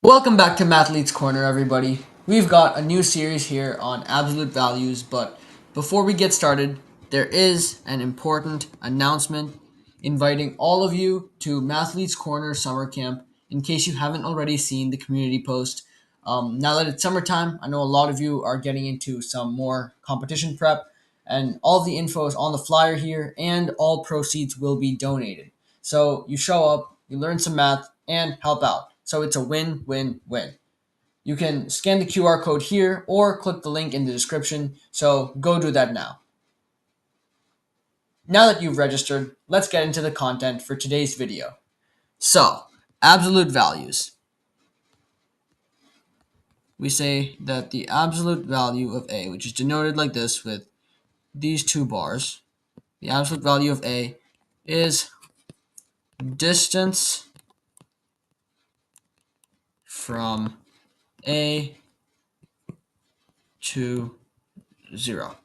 Welcome back to Mathletes Corner, everybody. We've got a new series here on absolute values, but before we get started, there is an important announcement inviting all of you to Mathletes Corner Summer Camp in case you haven't already seen the community post. Now that it's summertime, I know a lot of you are getting into some more competition prep, and all the info is on the flyer here, and all proceeds will be donated. So you show up, you learn some math, and help out. So it's a win win win. You can scan the QR code here or click the link in the description. So go do that now. Now that you've registered, let's get into the content for today's video. So, absolute values. We say that the absolute value of A, which is denoted like this with these two bars, the absolute value of A is distance from A to 0.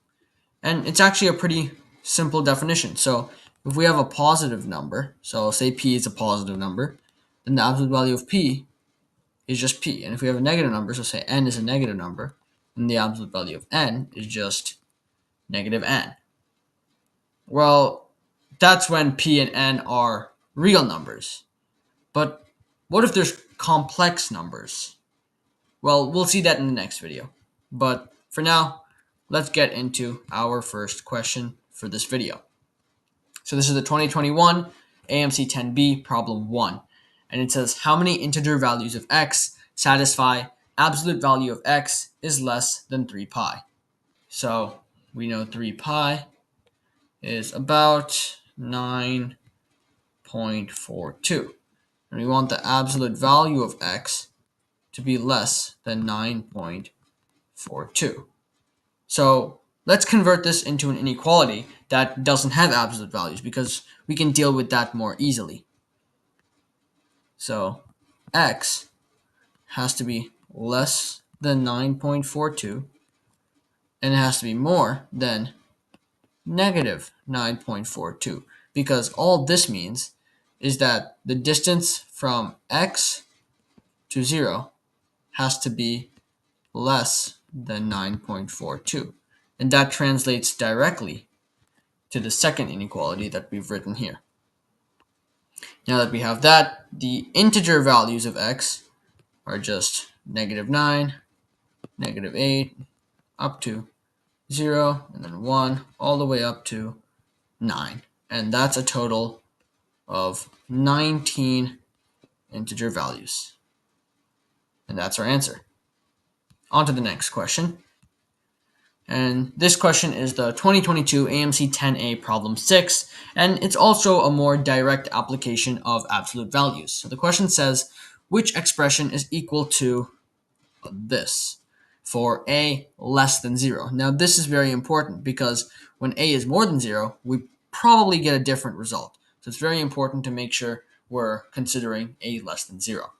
And it's actually a pretty simple definition. So if we have a positive number, so say P is a positive number, then the absolute value of P is just P. And if we have a negative number, so say N is a negative number, then the absolute value of N is just negative N. Well, that's when P and N are real numbers. But what if there's complex numbers? Well, we'll see that in the next video. But for now, let's get into our first question for this video. So this is the 2021 AMC 10B problem 1. And it says how many integer values of x satisfy absolute value of x is less than 3 pi. So we know 3 pi is about 9.42. And we want the absolute value of x to be less than 9.42. So let's convert this into an inequality that doesn't have absolute values because we can deal with that more easily. So x has to be less than 9.42 and it has to be more than negative 9.42 because all this means is that the distance from x to 0 has to be less than 9.42. And that translates directly to the second inequality that we've written here. Now that we have that, the integer values of x are just negative 9, negative 8, up to 0, and then 1, all the way up to 9. And that's a total of 19 integer values. And that's our answer. On to the next question. And this question is the 2022 AMC 10A problem 6, and it's also a more direct application of absolute values. So the question says, which expression is equal to this for a less than 0? Now this is very important because when a is more than 0, we probably get a different result. So it's very important to make sure we're considering a less than 0.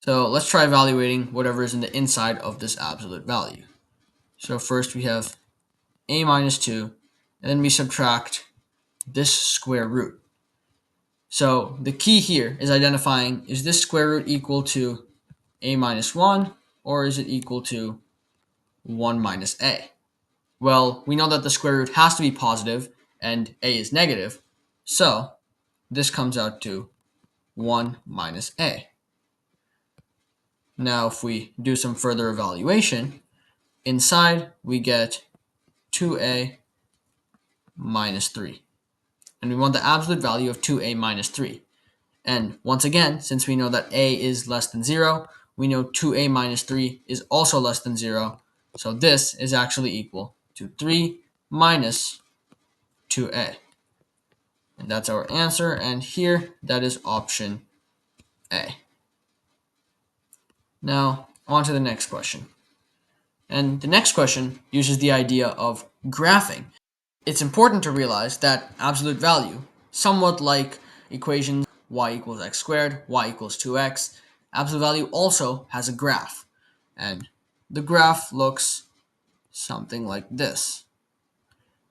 So let's try evaluating whatever is in the inside of this absolute value. So first we have a minus 2, and then we subtract this square root. So the key here is identifying, is this square root equal to a minus 1, or is it equal to 1 minus a? Well, we know that the square root has to be positive, and a is negative, so this comes out to 1 minus a. Now if we do some further evaluation, inside we get 2a minus 3. And we want the absolute value of 2a minus 3. And once again, since we know that a is less than 0, we know 2a minus 3 is also less than 0. So this is actually equal to 3 minus 2a. And that's our answer. And here, that is option A. Now, on to the next question. And the next question uses the idea of graphing. It's important to realize that absolute value, somewhat like equations y equals x squared, y equals 2x, absolute value also has a graph. And the graph looks something like this.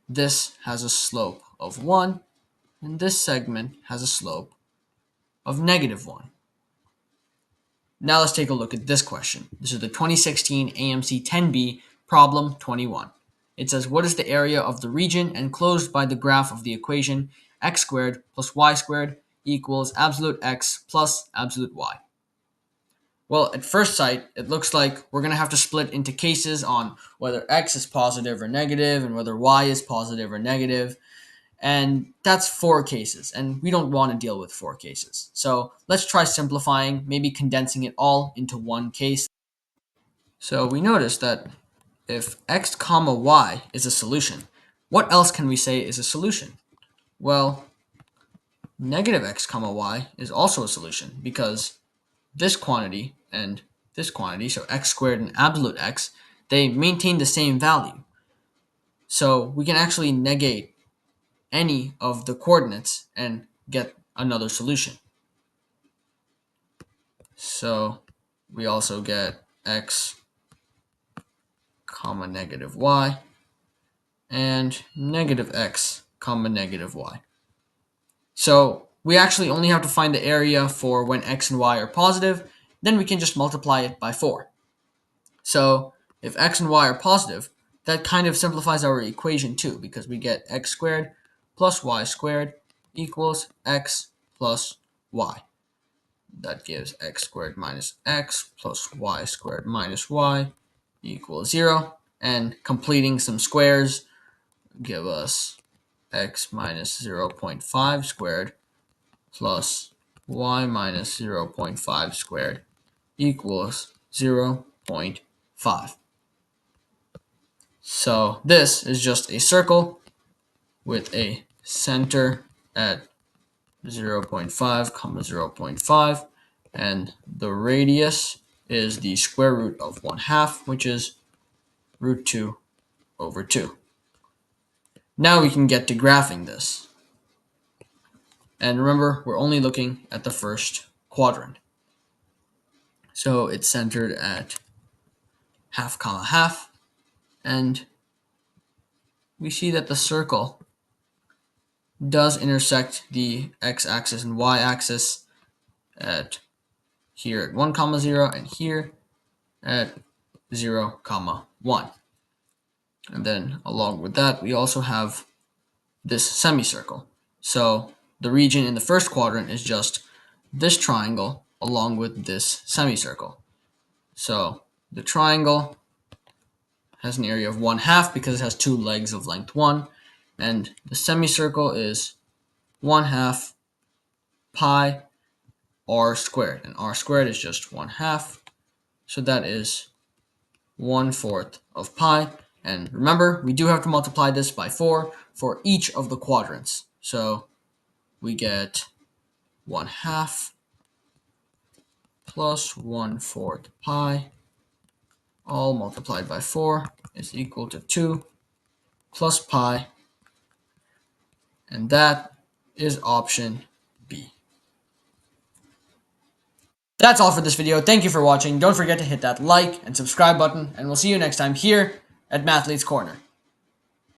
This has a slope of 1, and this segment has a slope of -1. Now let's take a look at this question. This is the 2016 AMC 10B problem 21. It says, what is the area of the region enclosed by the graph of the equation x squared plus y squared equals absolute x plus absolute y? Well, at first sight, it looks like we're going to have to split into cases on whether x is positive or negative and whether y is positive or negative. And that's 4 cases, and we don't want to deal with 4 cases. So let's try simplifying, maybe condensing it all into one case. So we notice that if x comma y is a solution, what else can we say is a solution? Well, negative x comma y is also a solution because this quantity and this quantity, so x squared and absolute x, they maintain the same value. So we can actually negate any of the coordinates and get another solution. So we also get x comma negative y and negative x comma negative y. So we actually only have to find the area for when x and y are positive, then we can just multiply it by 4. So if x and y are positive, that kind of simplifies our equation too, because we get x squared plus y squared equals x plus y. That gives x squared minus x plus y squared minus y equals 0. And completing some squares give us x minus 0.5 squared plus y minus 0.5 squared equals 0.5. So this is just a circle with a center at 0.5 comma 0.5, and the radius is the square root of 1/2, which is root 2 over 2. Now we can get to graphing this. And remember, we're only looking at the first quadrant. So it's centered at 1/2 comma 1/2, and we see that the circle does intersect the x-axis and y-axis at here at 1 comma 0 and here at 0 comma 1. And then along with that, we also have this semicircle. So the region in the first quadrant is just this triangle along with this semicircle. So the triangle has an area of 1/2 because it has 2 legs of length 1, and the semicircle is 1/2 pi r squared, and r squared is just 1/2, so that is 1/4 of pi. And remember, we do have to multiply this by 4 for each of the quadrants. So we get 1/2 plus 1/4 pi, all multiplied by 4, is equal to 2 plus pi, and that is option B. That's all for this video. Thank you for watching. Don't forget to hit that like and subscribe button, and we'll see you next time here at Mathletes Corner.